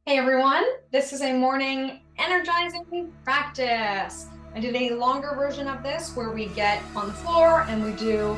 Hey everyone, this is a morning energizing practice. I did a longer version of this where we get on the floor and we do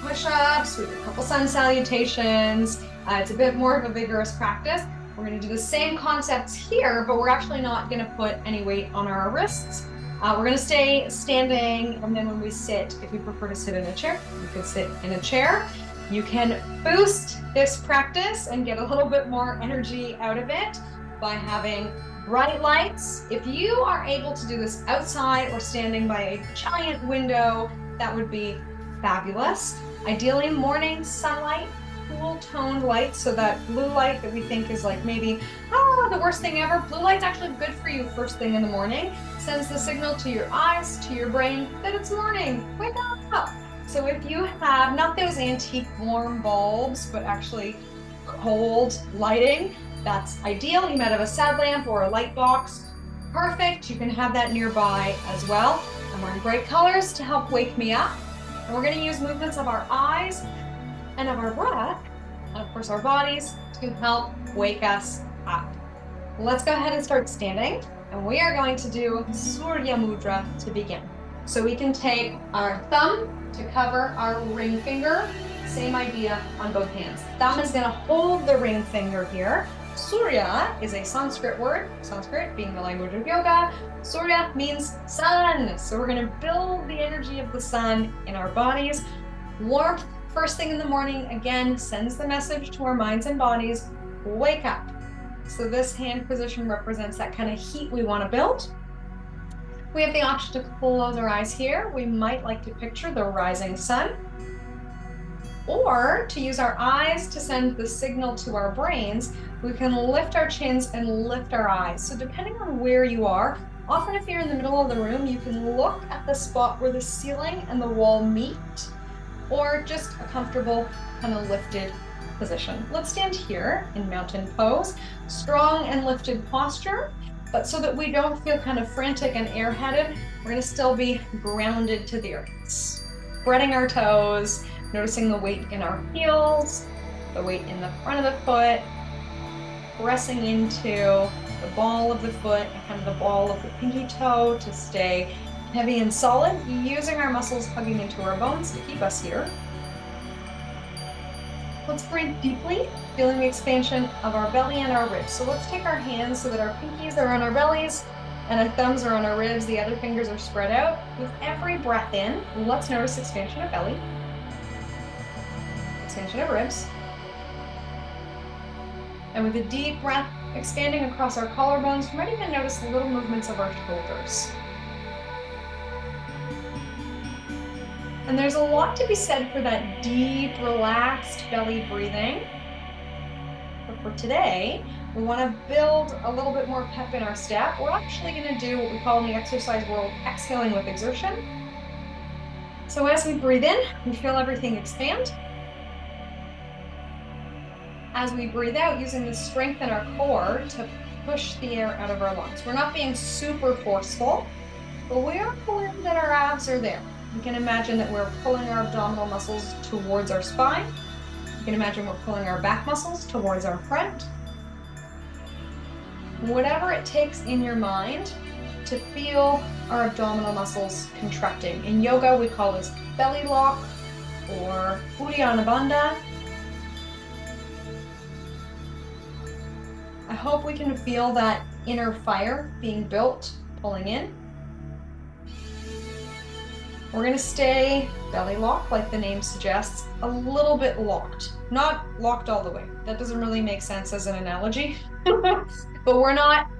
push-ups, we do a couple sun salutations. It's a bit more of a vigorous practice. We're going to do the same concepts here, but we're actually not going to put any weight on our wrists. We're going to stay standing, and then when we sit, if you prefer to sit in a chair, you could sit in a chair. You can boost this practice and get a little bit more energy out of it by having bright lights. If you are able to do this outside or standing by a giant window, that would be fabulous. Ideally, morning sunlight, cool toned light, so that blue light that we think is like maybe, the worst thing ever. Blue light's actually good for you first thing in the morning. Sends the signal to your eyes, to your brain, that it's morning. Wake up. So if you have not those antique warm bulbs, but actually cold lighting, that's ideal. You might have a sad lamp or a light box. Perfect. You can have that nearby as well. I'm wearing bright colors to help wake me up. And we're going to use movements of our eyes and of our breath, and of course our bodies, to help wake us up. Let's go ahead and start standing. And we are going to do Surya Mudra to begin. So we can take our thumb to cover our ring finger. Same idea on both hands. Thumb is going to hold the ring finger here. Surya is a Sanskrit word, Sanskrit being the language of yoga. Surya means sun. So we're going to build the energy of the sun in our bodies. Warmth first thing in the morning, again, sends the message to our minds and bodies, wake up. So this hand position represents that kind of heat we want to build. We have the option to close our eyes here. We might like to picture the rising sun, or to use our eyes to send the signal to our brains. We can lift our chins and lift our eyes. So depending on where you are, often if you're in the middle of the room, you can look at the spot where the ceiling and the wall meet, or just a comfortable kind of lifted position. Let's stand here in mountain pose, strong and lifted posture. But so that we don't feel kind of frantic and airheaded, we're going to still be grounded to the earth. Spreading our toes, noticing the weight in our heels, the weight in the front of the foot, pressing into the ball of the foot and kind of the ball of the pinky toe to stay heavy and solid, using our muscles hugging into our bones to keep us here. Let's breathe deeply, feeling the expansion of our belly and our ribs. So let's take our hands so that our pinkies are on our bellies and our thumbs are on our ribs. The other fingers are spread out. With every breath in, let's notice expansion of belly, expansion of ribs. And with a deep breath expanding across our collarbones, you might even notice little movements of our shoulders. And there's a lot to be said for that deep, relaxed belly breathing. But for today, we want to build a little bit more pep in our step. We're actually going to do what we call in the exercise world, exhaling with exertion. So as we breathe in, we feel everything expand. As we breathe out, using the strength in our core to push the air out of our lungs. We're not being super forceful, but we are pulling that our abs are there. You can imagine that we're pulling our abdominal muscles towards our spine. You can imagine we're pulling our back muscles towards our front. Whatever it takes in your mind to feel our abdominal muscles contracting. In yoga, we call this belly lock or Uddiyana Bandha. I hope we can feel that inner fire being built, pulling in. We're going to stay belly locked, like the name suggests, a little bit locked. Not locked all the way. That doesn't really make sense as an analogy. But we're not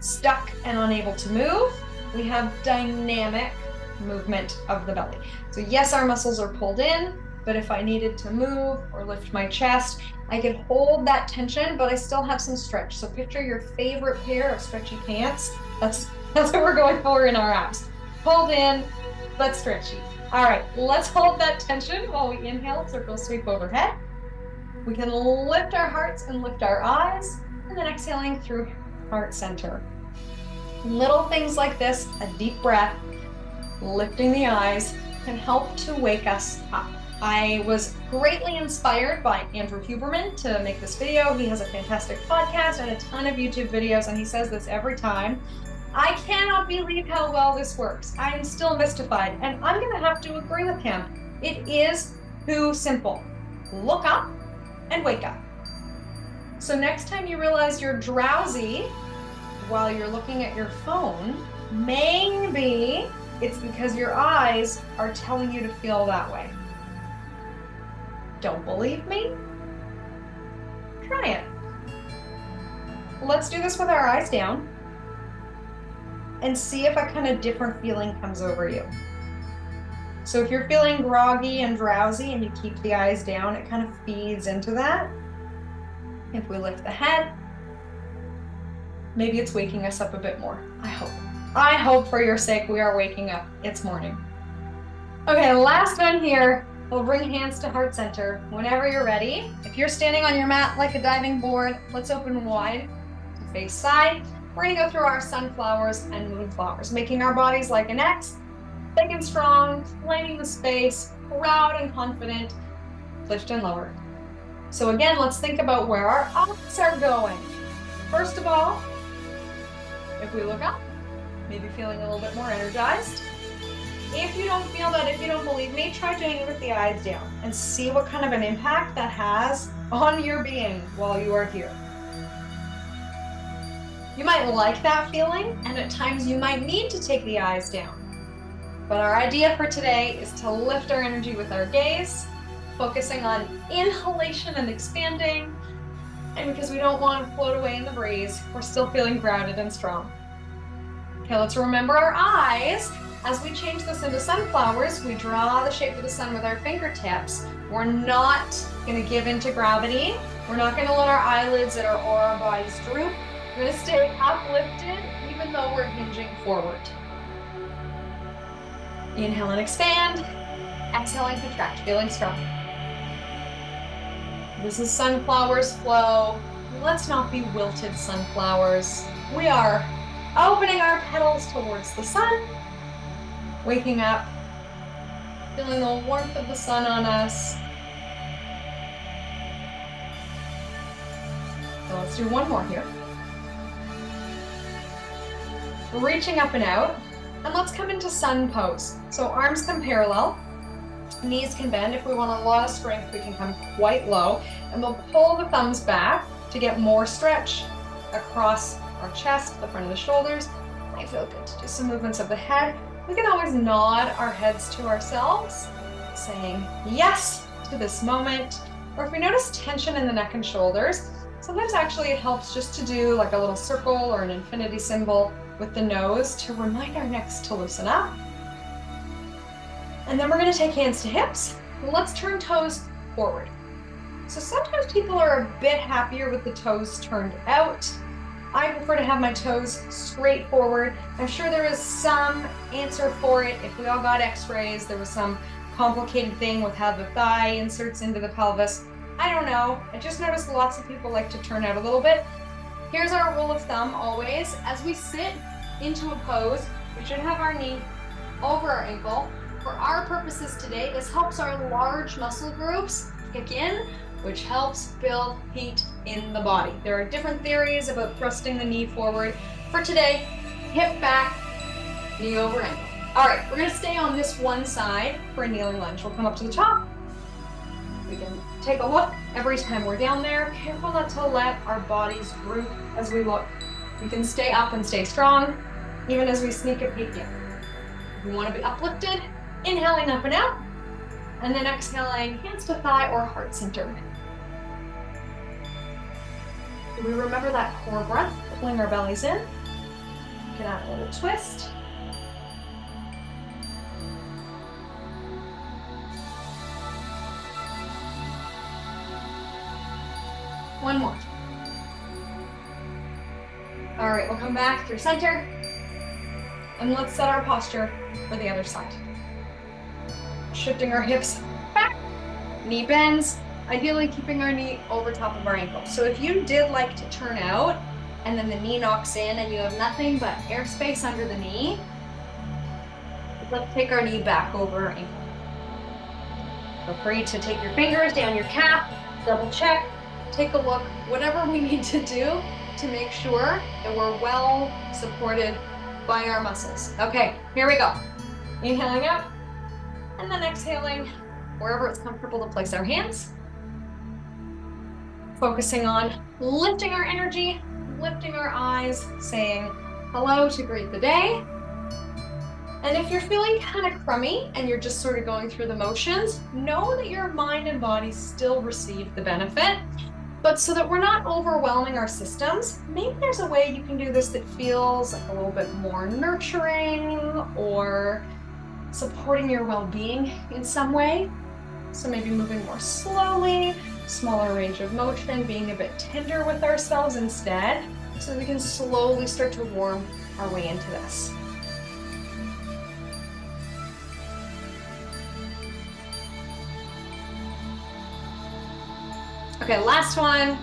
stuck and unable to move. We have dynamic movement of the belly. So yes, our muscles are pulled in, but if I needed to move or lift my chest, I could hold that tension, but I still have some stretch. So picture your favorite pair of stretchy pants. That's what we're going for in our abs. Pulled in, but stretchy. All right, let's hold that tension while we inhale, circle sweep overhead. We can lift our hearts and lift our eyes, and then exhaling through heart center. Little things like this, a deep breath, lifting the eyes, can help to wake us up. I was greatly inspired by Andrew Huberman to make this video. He has a fantastic podcast and a ton of YouTube videos, and he says this every time. I cannot believe how well this works. I am still mystified, and I'm going to have to agree with him. It is too simple. Look up and wake up. So next time you realize you're drowsy while you're looking at your phone, maybe it's because your eyes are telling you to feel that way. Don't believe me? Try it. Let's do this with our eyes down and see if a kind of different feeling comes over you. So if you're feeling groggy and drowsy and you keep the eyes down, it kind of feeds into that. If we lift the head, maybe it's waking us up a bit more. I hope for your sake we are waking up. It's morning. Okay, last one here. We'll bring hands to heart center whenever you're ready. If you're standing on your mat like a diving board, let's open wide to face side. We're gonna go through our sunflowers and moonflowers, making our bodies like an X, big and strong, lining the space, proud and confident, lift and lower. So again, let's think about where our eyes are going. First of all, if we look up, maybe feeling a little bit more energized. If you don't feel that, if you don't believe me, try doing it with the eyes down and see what kind of an impact that has on your being while you are here. You might like that feeling, and at times you might need to take the eyes down. But our idea for today is to lift our energy with our gaze, focusing on inhalation and expanding, and because we don't want to float away in the breeze, we're still feeling grounded and strong. Okay, let's remember our eyes. As we change this into sunflowers, we draw the shape of the sun with our fingertips. We're not going to give into gravity. We're not going to let our eyelids and our aura bodies droop. We're going to stay uplifted even though we're hinging forward. Inhale and expand. Exhale and contract, feeling strong. This is sunflowers flow. Let's not be wilted sunflowers. We are opening our petals towards the sun. Waking up, feeling the warmth of the sun on us. So let's do one more here. Reaching up and out, and let's come into sun pose. So arms come parallel, knees can bend. If we want a lot of strength, we can come quite low, and we'll pull the thumbs back to get more stretch across our chest, the front of the shoulders. Might feel good to do some movements of the head. We can always nod our heads to ourselves, saying yes to this moment. Or if we notice tension in the neck and shoulders, sometimes actually it helps just to do like a little circle or an infinity symbol with the nose to remind our necks to loosen up. And then we're going to take hands to hips. Let's turn toes forward. So sometimes people are a bit happier with the toes turned out. I prefer to have my toes straight forward. I'm sure there is some answer for it. If we all got x-rays, there was some complicated thing with how the thigh inserts into the pelvis. I don't know. I just noticed lots of people like to turn out a little bit. Here's our rule of thumb always. As we sit into a pose, we should have our knee over our ankle. For our purposes today, this helps our large muscle groups kick in, which helps build heat in the body. There are different theories about thrusting the knee forward. For today, hip back, knee over ankle. All right, we're gonna stay on this one side for a kneeling lunge. We'll come up to the top. We can take a look every time we're down there. Careful not to let our bodies droop as we look. We can stay up and stay strong, even as we sneak a peek in. We wanna be uplifted, inhaling up and out, and then exhaling, hands to thigh or heart center. We remember that core breath, pulling our bellies in. We can add a little twist. One more. All right, we'll come back through center. And let's set our posture for the other side. Shifting our hips back, knee bends, ideally keeping our knee over top of our ankle. So if you did like to turn out and then the knee knocks in and you have nothing but airspace under the knee, let's take our knee back over our ankle. Feel free to take your fingers down your calf, double check, take a look, whatever we need to do to make sure that we're well supported by our muscles. Okay, here we go. Inhaling up, and then exhaling wherever it's comfortable to place our hands. Focusing on lifting our energy, lifting our eyes, saying hello to greet the day. And if you're feeling kind of crummy and you're just sort of going through the motions, know that your mind and body still receive the benefit. But so that we're not overwhelming our systems, maybe there's a way you can do this that feels like a little bit more nurturing or supporting your well-being in some way. So maybe moving more slowly, smaller range of motion, being a bit tender with ourselves instead, so that we can slowly start to warm our way into this. Okay, last one.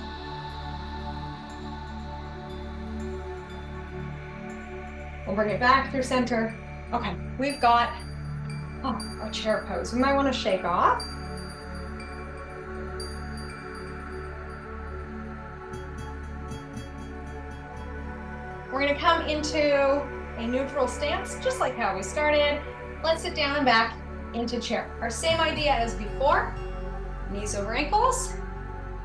We'll bring it back through center. Okay, we've got our chair pose. We might want to shake off. We're going to come into a neutral stance, just like how we started. Let's sit down and back into chair. Our same idea as before. Knees over ankles.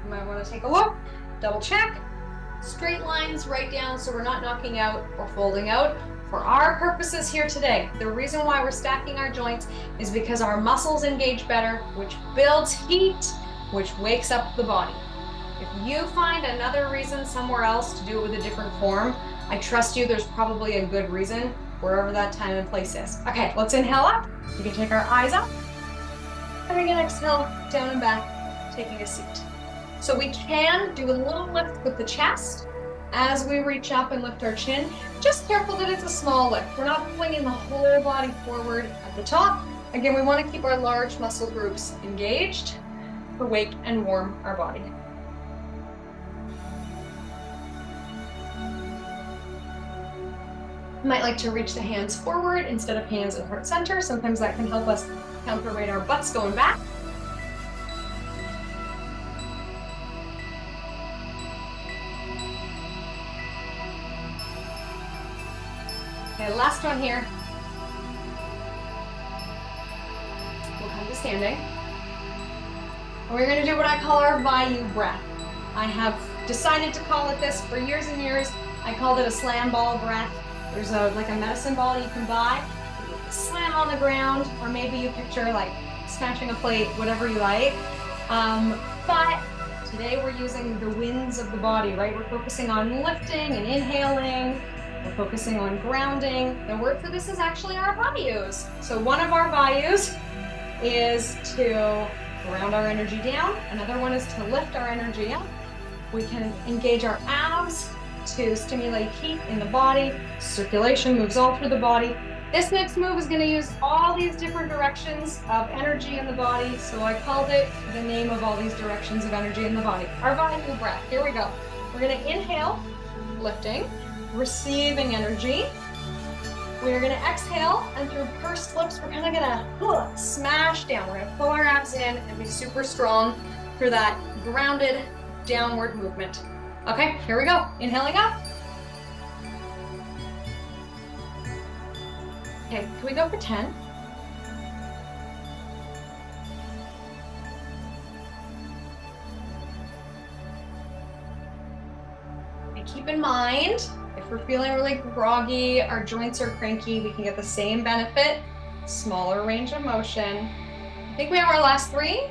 You might want to take a look, double check. Straight lines right down so we're not knocking out or folding out. For our purposes here today, the reason why we're stacking our joints is because our muscles engage better, which builds heat, which wakes up the body. If you find another reason somewhere else to do it with a different form, I trust you there's probably a good reason wherever that time and place is. Okay, let's inhale up. You can take our eyes up. And we can exhale down and back, taking a seat. So we can do a little lift with the chest as we reach up and lift our chin. Just careful that it's a small lift. We're not flinging the whole body forward at the top. Again, we want to keep our large muscle groups engaged to wake and warm our body. You might like to reach the hands forward instead of hands at heart center. Sometimes that can help us counterweight our butts going back. Okay, last one here. We'll come to standing. And we're going to do what I call our Vayu breath. I have decided to call it this for years and years. I called it a slam ball breath. There's like a medicine ball you can buy. You slam on the ground, or maybe you picture like smashing a plate, whatever you like. But today we're using the winds of the body, right? We're focusing on lifting and inhaling. We're focusing on grounding. The word for this is actually our Vayus. So one of our Vayus is to ground our energy down. Another one is to lift our energy up. We can engage our abs to stimulate heat in the body. Circulation moves all through the body. This next move is going to use all these different directions of energy in the body. So I called it the name of all these directions of energy in the body. Our Vayu breath. Here we go. We're going to inhale, lifting, receiving energy. We're going to exhale, and through pursed lips, we're kind of going to smash down. We're going to pull our abs in and be super strong for that grounded downward movement. Okay, here we go. Inhaling up. Okay, can we go for 10? And keep in mind, if we're feeling really groggy, our joints are cranky, we can get the same benefit, smaller range of motion. I think we have our last 3.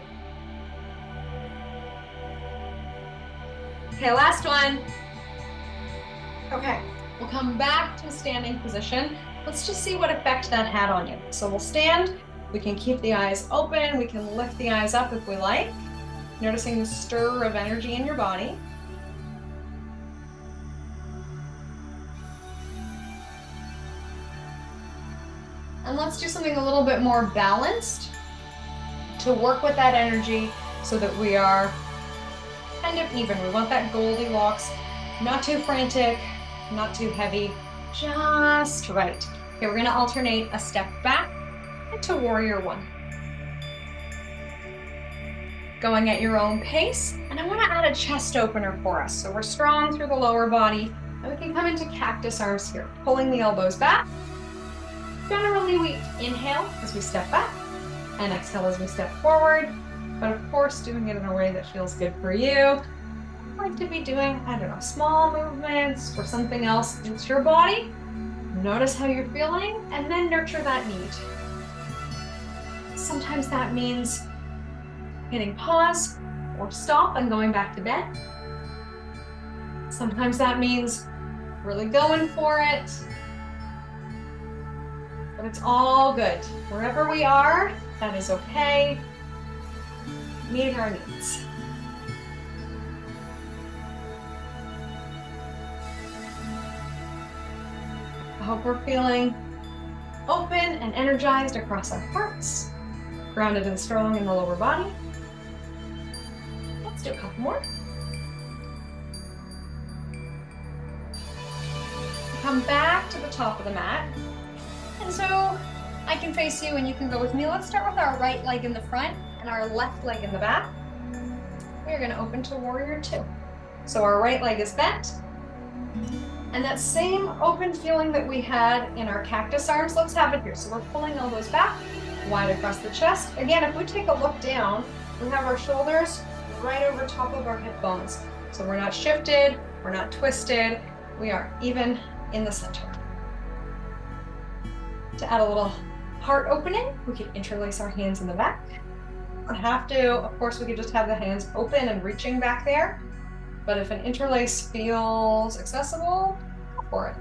Okay, last one. Okay, we'll come back to a standing position. Let's just see what effect that had on you. So we'll stand, we can keep the eyes open, we can lift the eyes up if we like, noticing the stir of energy in your body. And let's do something a little bit more balanced to work with that energy so that we are kind of even. We want that Goldilocks, not too frantic, not too heavy, just right. Okay, we're going to alternate a step back into warrior 1. going at your own pace. And I want to add a chest opener for us. So we're strong through the lower body, and we can come into cactus arms here, pulling the elbows back. Generally, we inhale as we step back and exhale as we step forward. But of course, doing it in a way that feels good for you. I like to be doing, I don't know, small movements or something else into your body. Notice how you're feeling and then nurture that need. Sometimes that means hitting pause or stop and going back to bed. Sometimes that means really going for it. But it's all good. Wherever we are, that is okay. Meet our needs. I hope we're feeling open and energized across our hearts, grounded and strong in the lower body. Let's do a couple more. Come back to the top of the mat. And so I can face you and you can go with me. Let's start with our right leg in the front and our left leg in the back. We're going to open to warrior two. So our right leg is bent. And that same open feeling that we had in our cactus arms, let's have it here. So we're pulling elbows back, wide across the chest. Again, if we take a look down, we have our shoulders right over top of our hip bones. So we're not shifted, we're not twisted, we are even in the center. To add a little heart opening, we can interlace our hands in the back. We don't have to, of course, we could just have the hands open and reaching back there. But if an interlace feels accessible, go for it.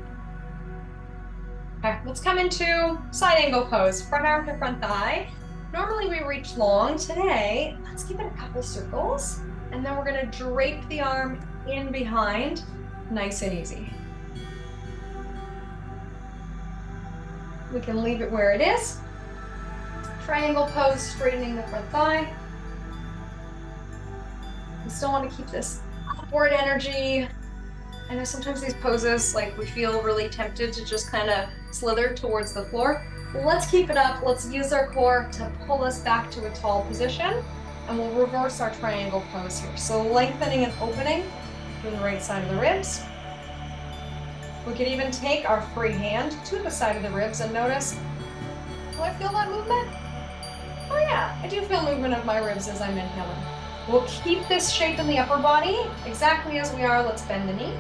Okay, let's come into side angle pose, front arm to front thigh. Normally we reach long. Today, let's keep it a couple circles. And then we're gonna drape the arm in behind, nice and easy. We can leave it where it is. Triangle pose, straightening the front thigh. We still want to keep this upward energy. I know sometimes these poses, like we feel really tempted to just kind of slither towards the floor. Let's keep it up. Let's use our core to pull us back to a tall position. And we'll reverse our triangle pose here. So lengthening and opening to the right side of the ribs. We could even take our free hand to the side of the ribs and notice, do I feel that movement? Oh yeah, I do feel movement of my ribs as I'm inhaling. We'll keep this shape in the upper body exactly as we are. Let's bend the knee.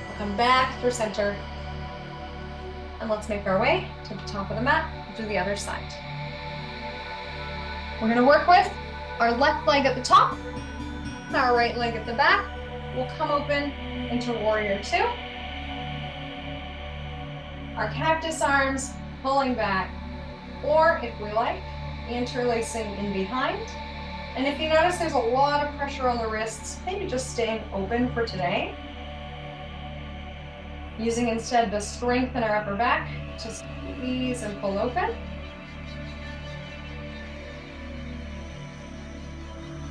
We'll come back through center. And let's make our way to the top of the mat and do the other side. We're gonna work with our left leg at the top, and our right leg at the back. We'll come open into warrior two. Our cactus arms pulling back, or if we like, interlacing in behind. And if you notice there's a lot of pressure on the wrists, maybe just staying open for today. Using instead the strength in our upper back to squeeze and pull open.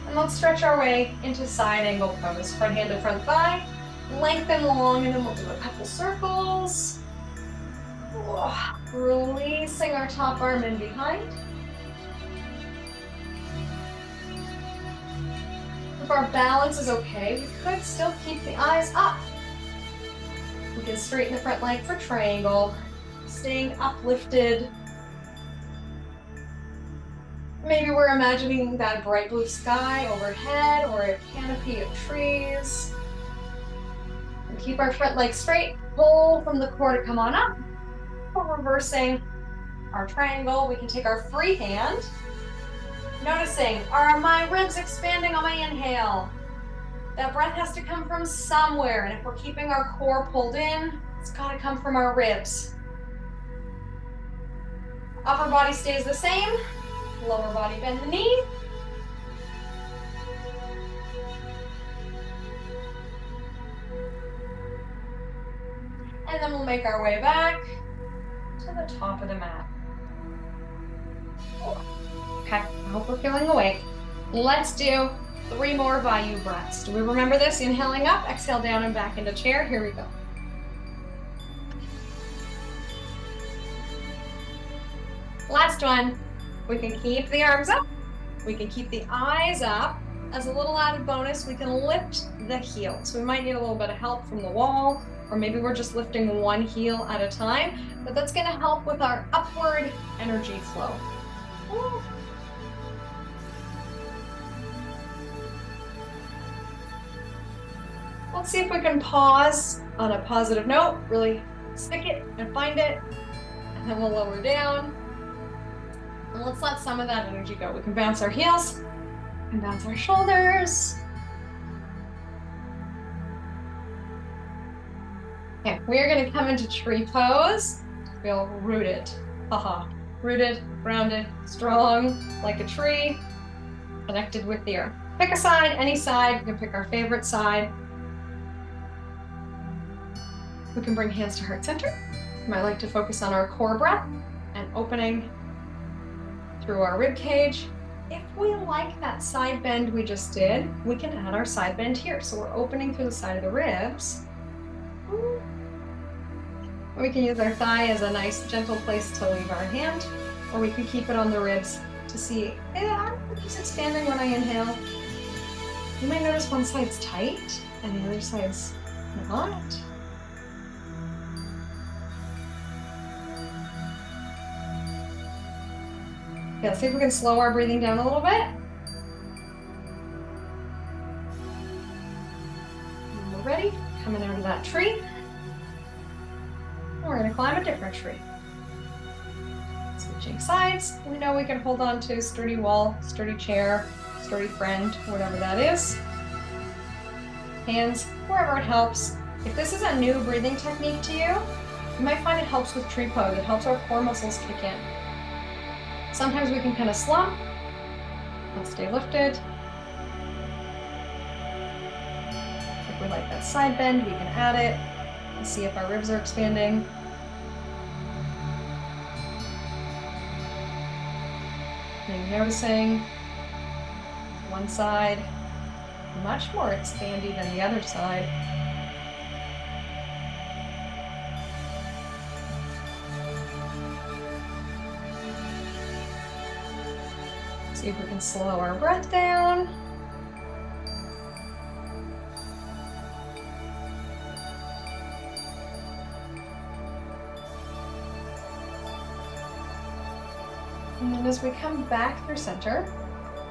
And let's stretch our way into side angle pose. Front hand to front thigh, lengthen long, and then we'll do a couple circles. Releasing our top arm in behind. If our balance is okay, we could still keep the eyes up. We can straighten the front leg for triangle, staying uplifted. Maybe we're imagining that bright blue sky overhead or a canopy of trees. And keep our front leg straight, pull from the core to come on up. We're reversing our triangle. We can take our free hand. Noticing, are my ribs expanding on my inhale? That breath has to come from somewhere. And if we're keeping our core pulled in, it's gotta come from our ribs. Upper body stays the same. Lower body, bend the knee. And then we'll make our way back to the top of the mat. Okay, I hope we're feeling awake. Let's do 3 more Vayu breaths. Do we remember this? Inhaling up, exhale down and back into chair. Here we go. Last one. We can keep the arms up. We can keep the eyes up. As a little added bonus, we can lift the heel. So we might need a little bit of help from the wall, or maybe we're just lifting one heel at a time, but that's going to help with our upward energy flow. Ooh. Let's see if we can pause on a positive note, really stick it and find it, and then we'll lower down. And let's let some of that energy go. We can bounce our heels and bounce our shoulders. Okay, we are going to come into tree pose. Feel rooted. Haha. Rooted, grounded, strong, like a tree, connected with the earth. Pick a side, any side. You can pick our favorite side. We can bring hands to heart center. You might like to focus on our core breath and opening through our rib cage. If we like that side bend we just did, we can add our side bend here. So we're opening through the side of the ribs. We can use our thigh as a nice gentle place to leave our hand, or we can keep it on the ribs to see, it's expanding when I inhale. You might notice one side's tight and the other side's not. Okay, let's see if we can slow our breathing down a little bit. When we're ready, coming out of that tree. We're going to climb a different tree. Switching sides. We know we can hold on to sturdy wall, sturdy chair, sturdy friend, whatever that is. Hands, wherever it helps. If this is a new breathing technique to you, you might find it helps with tree pose. It helps our core muscles kick in. Sometimes we can kind of slump. Let's stay lifted. If we like that side bend, we can add it and see if our ribs are expanding. And noticing one side much more expandy than the other side. See if we can slow our breath down. And then as we come back through center,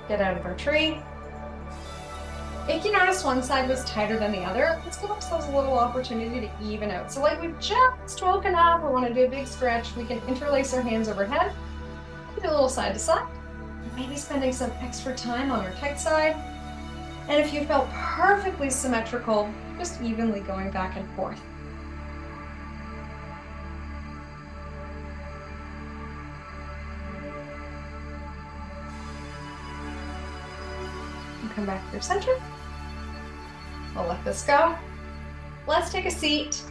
get out of our tree. If you notice one side was tighter than the other, let's give ourselves a little opportunity to even out. So like we've just woken up, we want to do a big stretch, we can interlace our hands overhead, do a little side to side. Maybe spending some extra time on our tight side. And if you felt perfectly symmetrical, just evenly going back and forth. And come back through center. We'll let this go. Let's take a seat.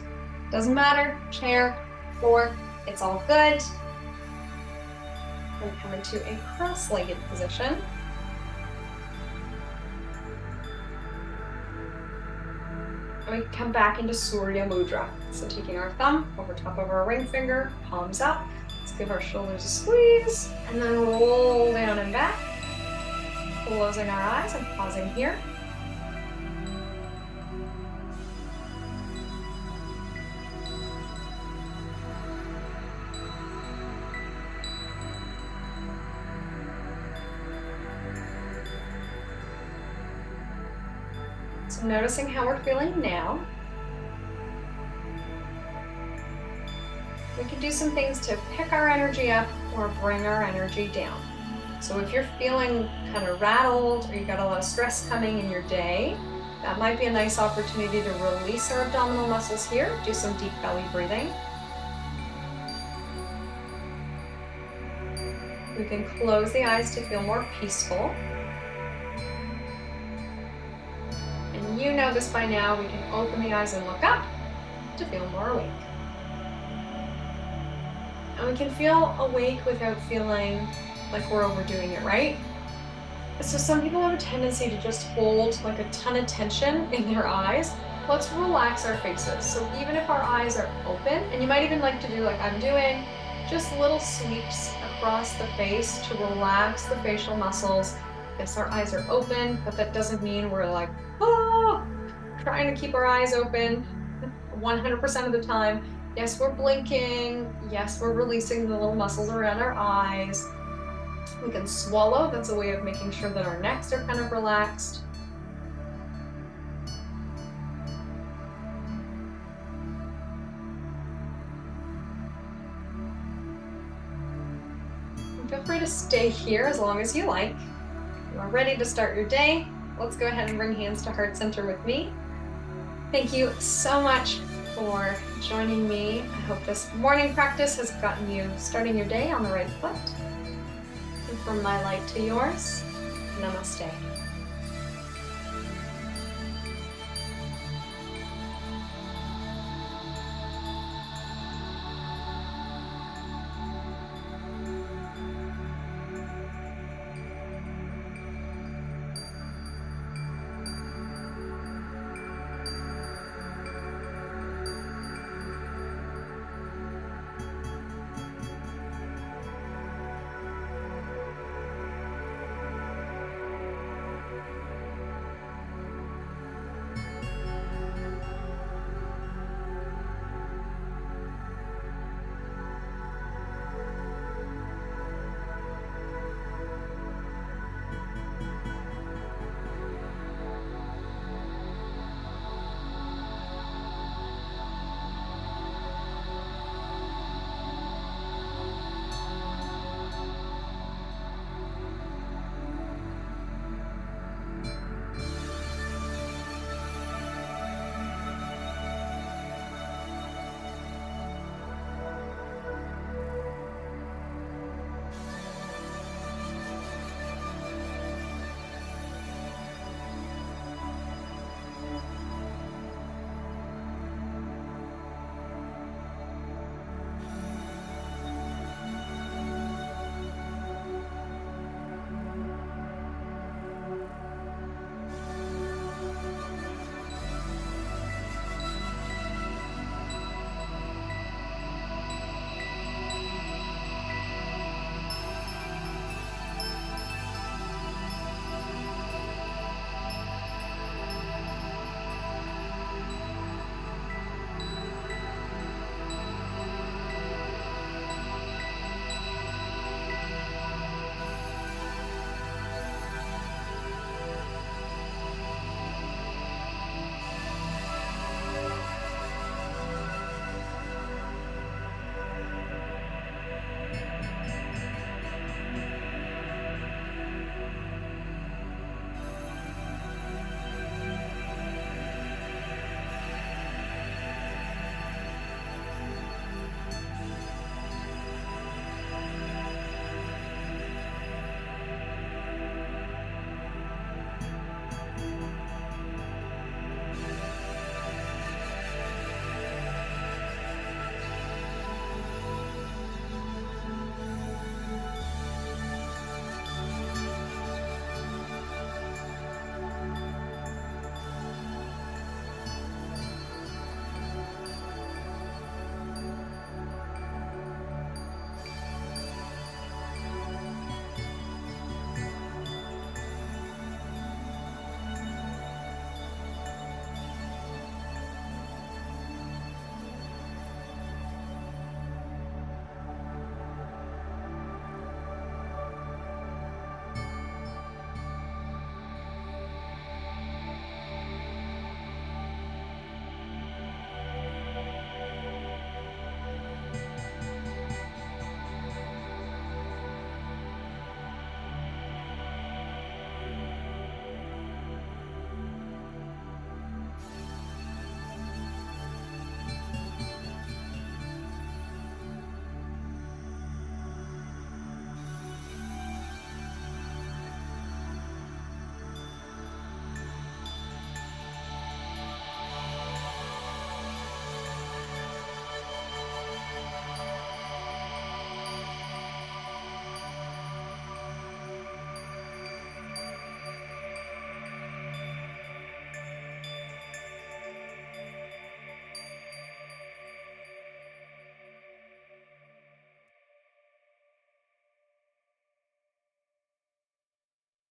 Doesn't matter, chair, floor, it's all good. We come into a cross-legged position. And we come back into Surya Mudra. So taking our thumb over top of our ring finger, palms up. Let's give our shoulders a squeeze, and then roll down and back. Closing our eyes and pausing here. So noticing how we're feeling now. We can do some things to pick our energy up or bring our energy down. So if you're feeling kind of rattled or you've got a lot of stress coming in your day, that might be a nice opportunity to release our abdominal muscles here. Do some deep belly breathing. We can close the eyes to feel more peaceful. And you know this by now, we can open the eyes and look up to feel more awake. And we can feel awake without feeling like we're overdoing it, right? So some people have a tendency to just hold like a ton of tension in their eyes. Let's relax our faces. So even if our eyes are open, and you might even like to do like I'm doing, Just little sweeps across the face to relax the facial muscles. Yes, our eyes are open, but that doesn't mean we're like, oh, trying to keep our eyes open 100% of the time. Yes, we're blinking. Yes, we're releasing the little muscles around our eyes. We can swallow. That's a way of making sure that our necks are kind of relaxed. And feel free to stay here as long as you like. You are ready to start your day. Let's go ahead and bring hands to heart center with me. Thank you so much for joining me. I hope this morning practice has gotten you starting your day on the right foot. And from my light to yours, namaste.